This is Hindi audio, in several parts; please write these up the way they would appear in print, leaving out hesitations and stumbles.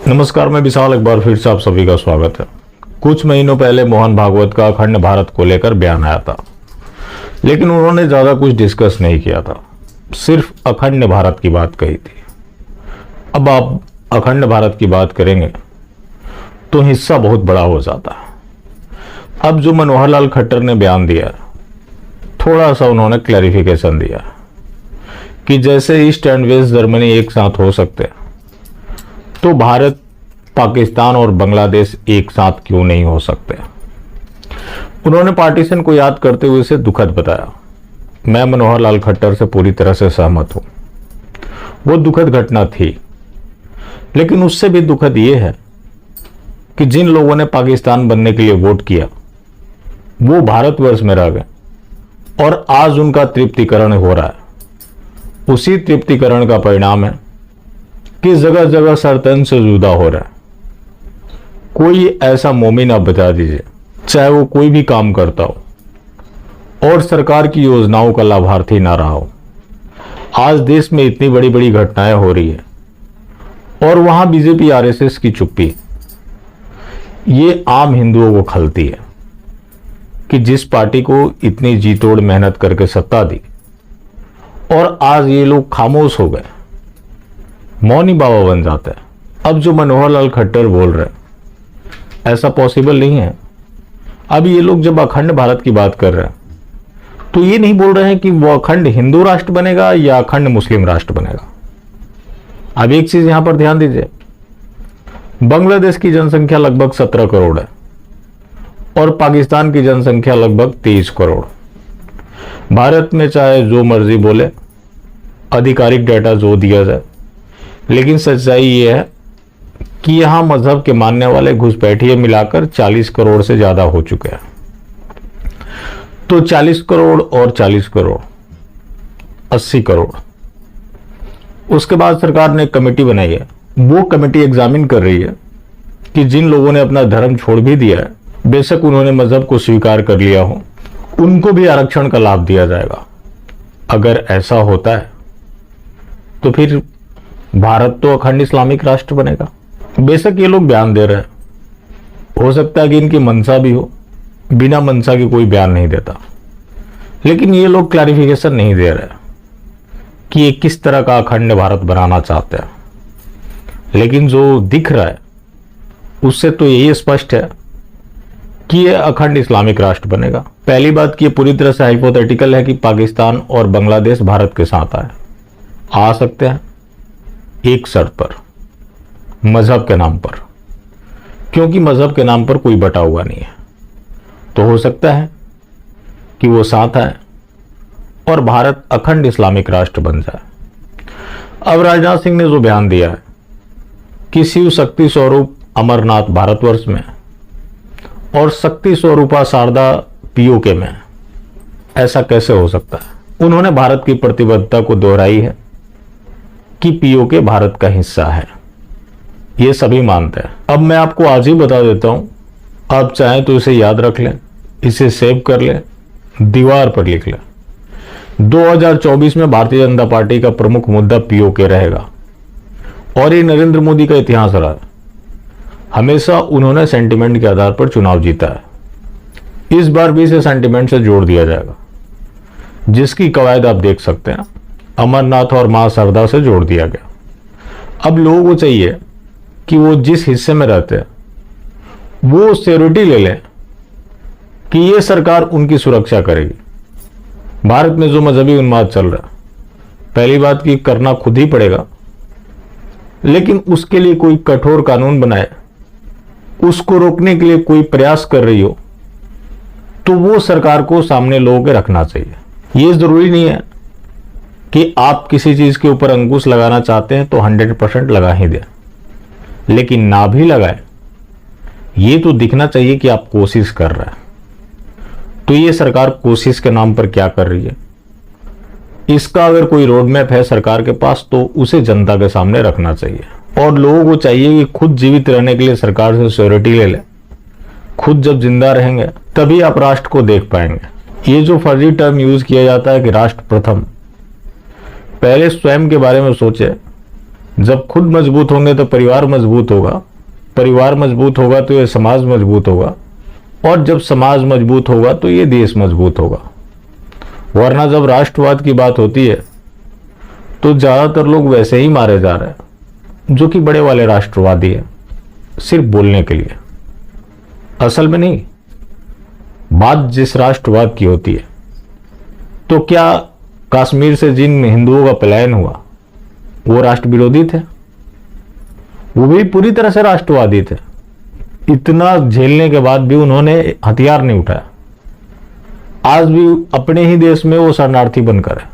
नमस्कार, मैं विशाल। एक बार फिर से आप सभी का स्वागत है। कुछ महीनों पहले मोहन भागवत का अखंड भारत को लेकर बयान आया था, लेकिन उन्होंने ज्यादा कुछ डिस्कस नहीं किया था, सिर्फ अखंड भारत की बात कही थी। अब आप अखंड भारत की बात करेंगे तो हिस्सा बहुत बड़ा हो जाता है। अब जो मनोहर लाल खट्टर ने बयान दिया, थोड़ा सा उन्होंने क्लैरिफिकेशन दिया कि जैसे ईस्ट एंड वेस्ट जर्मनी एक साथ हो सकते हैं, तो भारत, पाकिस्तान और बांग्लादेश एक साथ क्यों नहीं हो सकते। उन्होंने पार्टीशन को याद करते हुए इसे दुखद बताया। मैं मनोहर लाल खट्टर से पूरी तरह से सहमत हूं। वो दुखद घटना थी, लेकिन उससे भी दुखद यह है कि जिन लोगों ने पाकिस्तान बनने के लिए वोट किया वो भारतवर्ष में रह गए और आज उनका तृप्तिकरण हो रहा है। उसी तृप्तिकरण का परिणाम है कि जगह जगह सरतन से जुदा हो रहा है। कोई ऐसा मोमिन आप बता दीजिए, चाहे वो कोई भी काम करता हो और सरकार की योजनाओं का लाभार्थी ना रहा हो। आज देश में इतनी बड़ी बड़ी घटनाएं हो रही है और वहां बीजेपी आरएसएस की चुप्पी, ये आम हिंदुओं को खलती है कि जिस पार्टी को इतनी जी तोड़ मेहनत करके सत्ता दी और आज ये लोग खामोश हो गए, मौनी बाबा बन जाते हैं। अब जो मनोहर लाल खट्टर बोल रहे हैं, ऐसा पॉसिबल नहीं है। अब ये लोग जब अखंड भारत की बात कर रहे हैं तो ये नहीं बोल रहे हैं कि वो अखंड हिंदू राष्ट्र बनेगा या अखंड मुस्लिम राष्ट्र बनेगा। अब एक चीज यहां पर ध्यान दीजिए, बांग्लादेश की जनसंख्या लगभग 17 करोड़ है और पाकिस्तान की जनसंख्या लगभग 23 करोड़। भारत में चाहे जो मर्जी बोले, आधिकारिक डेटा जो दिया जाए, लेकिन सच्चाई यह है कि यहां मजहब के मानने वाले घुसपैठिए मिलाकर 40 करोड़ से ज्यादा हो चुके हैं। तो 40 करोड़ और 40 करोड़ 80 करोड़। उसके बाद सरकार ने एक कमेटी बनाई है। वो कमेटी एग्जामिन कर रही है कि जिन लोगों ने अपना धर्म छोड़ भी दिया है, बेशक उन्होंने मजहब को स्वीकार कर लिया हो, उनको भी आरक्षण का लाभ दिया जाएगा। अगर ऐसा होता है तो फिर भारत तो अखंड इस्लामिक राष्ट्र बनेगा। बेशक ये लोग बयान दे रहे हैं, हो सकता है कि इनकी मंशा भी हो, बिना मंशा के कोई बयान नहीं देता, लेकिन ये लोग क्लैरिफिकेशन नहीं दे रहे कि ये किस तरह का अखंड भारत बनाना चाहते हैं। लेकिन जो दिख रहा है उससे तो यही स्पष्ट है कि ये अखंड इस्लामिक राष्ट्र बनेगा। पहली बात कि ये पूरी तरह से हाइपोथेटिकल है कि पाकिस्तान और बांग्लादेश भारत के साथ आ सकते हैं, एक शर्त पर, मजहब के नाम पर, क्योंकि मजहब के नाम पर कोई बटा हुआ नहीं है। तो हो सकता है कि वो साथ आए और भारत अखंड इस्लामिक राष्ट्र बन जाए। अब राजनाथ सिंह ने जो बयान दिया है कि शिव शक्ति स्वरूप अमरनाथ भारतवर्ष में और शक्ति स्वरूपा शारदा पीओके में, ऐसा कैसे हो सकता है। उन्होंने भारत की प्रतिबद्धता को दोहराई है कि पीओके भारत का हिस्सा है, ये सभी मानते हैं। अब मैं आपको आज ही बता देता हूं, आप चाहें तो इसे याद रख लें, इसे सेव कर लें, दीवार पर लिख लें। 2024 में भारतीय जनता पार्टी का प्रमुख मुद्दा पीओके रहेगा और ये नरेंद्र मोदी का इतिहास रहा है। हमेशा उन्होंने सेंटिमेंट के आधार पर चुनाव जीता है। इस बार भी इसे सेंटिमेंट से जोड़ दिया जाएगा, जिसकी कवायद आप देख सकते हैं, अमरनाथ और मां शारदा से जोड़ दिया गया। अब लोगों को चाहिए कि वो जिस हिस्से में रहते हैं वो श्योरिटी ले लें कि ये सरकार उनकी सुरक्षा करेगी। भारत में जो मजहबी उन्माद चल रहा है, पहली बात कि करना खुद ही पड़ेगा, लेकिन उसके लिए कोई कठोर कानून बनाए, उसको रोकने के लिए कोई प्रयास कर रही हो, तो वो सरकार को सामने लोगों के रखना चाहिए। ये जरूरी नहीं है कि आप किसी चीज के ऊपर अंकुश लगाना चाहते हैं तो 100% लगा ही दें, लेकिन ना भी लगाए, ये तो दिखना चाहिए कि आप कोशिश कर रहे हैं। तो ये सरकार कोशिश के नाम पर क्या कर रही है, इसका अगर कोई रोड मैप है सरकार के पास तो उसे जनता के सामने रखना चाहिए। और लोगों को चाहिए कि खुद जीवित रहने के लिए सरकार से श्योरिटी ले ले। खुद जब जिंदा रहेंगे तभी आप राष्ट्र को देख पाएंगे। ये जो फर्जी टर्म यूज किया जाता है कि राष्ट्र प्रथम, पहले स्वयं के बारे में सोचे जब खुद मजबूत होंगे तो परिवार मजबूत होगा, परिवार मजबूत होगा तो ये समाज मजबूत होगा, और जब समाज मजबूत होगा तो ये देश मजबूत होगा। वरना जब राष्ट्रवाद की बात होती है तो ज्यादातर लोग वैसे ही मारे जा रहे हैं जो कि बड़े वाले राष्ट्रवादी है, सिर्फ बोलने के लिए, असल में नहीं। बात जिस राष्ट्रवाद की होती है, तो क्या कश्मीर से जिन हिंदुओं का पलायन हुआ वो राष्ट्र विरोधी थे? वो भी पूरी तरह से राष्ट्रवादी थे। इतना झेलने के बाद भी उन्होंने हथियार नहीं उठाया। आज भी अपने ही देश में वो शरणार्थी बनकर है।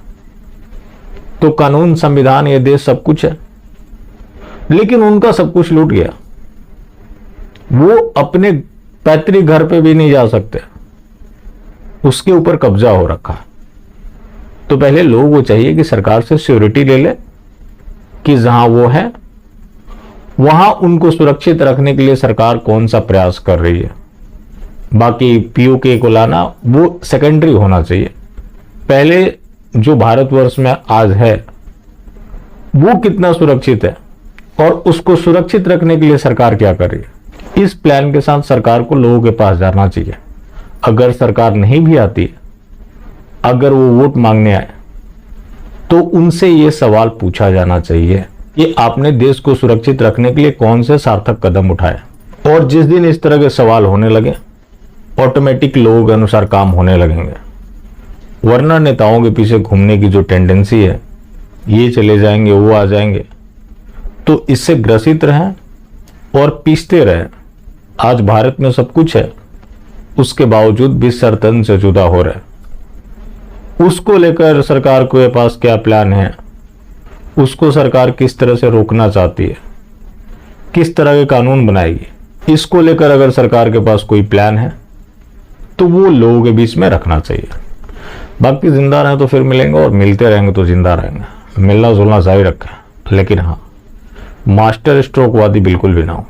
तो कानून, संविधान, ये देश सब कुछ है, लेकिन उनका सब कुछ लूट गया। वो अपने पैतृक घर पे भी नहीं जा सकते, उसके ऊपर कब्जा हो रखा है। तो पहले लोगों को चाहिए कि सरकार से श्योरिटी ले ले कि जहां वो है वहां उनको सुरक्षित रखने के लिए सरकार कौन सा प्रयास कर रही है। बाकी पीओके को लाना वो सेकेंडरी होना चाहिए। पहले जो भारतवर्ष में आज है वो कितना सुरक्षित है और उसको सुरक्षित रखने के लिए सरकार क्या कर रही है, इस प्लान के साथ सरकार को लोगों के पास जाना चाहिए। अगर सरकार नहीं भी आती है, अगर वो वोट मांगने आए, तो उनसे ये सवाल पूछा जाना चाहिए कि आपने देश को सुरक्षित रखने के लिए कौन से सार्थक कदम उठाए। और जिस दिन इस तरह के सवाल होने लगे, ऑटोमेटिक लोगों के अनुसार काम होने लगेंगे। वरना नेताओं के पीछे घूमने की जो टेंडेंसी है, ये चले जाएंगे, वो आ जाएंगे, तो इससे ग्रसित रहें और पीसते रहें। आज भारत में सब कुछ है, उसके बावजूद भी सरतन से जुदा हो रहे। उसको लेकर सरकार के पास क्या प्लान है, उसको सरकार किस तरह से रोकना चाहती है, किस तरह के कानून बनाएगी, इसको लेकर अगर सरकार के पास कोई प्लान है तो वो लोगों के बीच में रखना चाहिए। बाकी जिंदा रहें तो फिर मिलेंगे, और मिलते रहेंगे तो जिंदा रहेंगे। मिलना जुलना जारी रखें, लेकिन हाँ, मास्टर स्ट्रोक वादी बिल्कुल भी ना हो।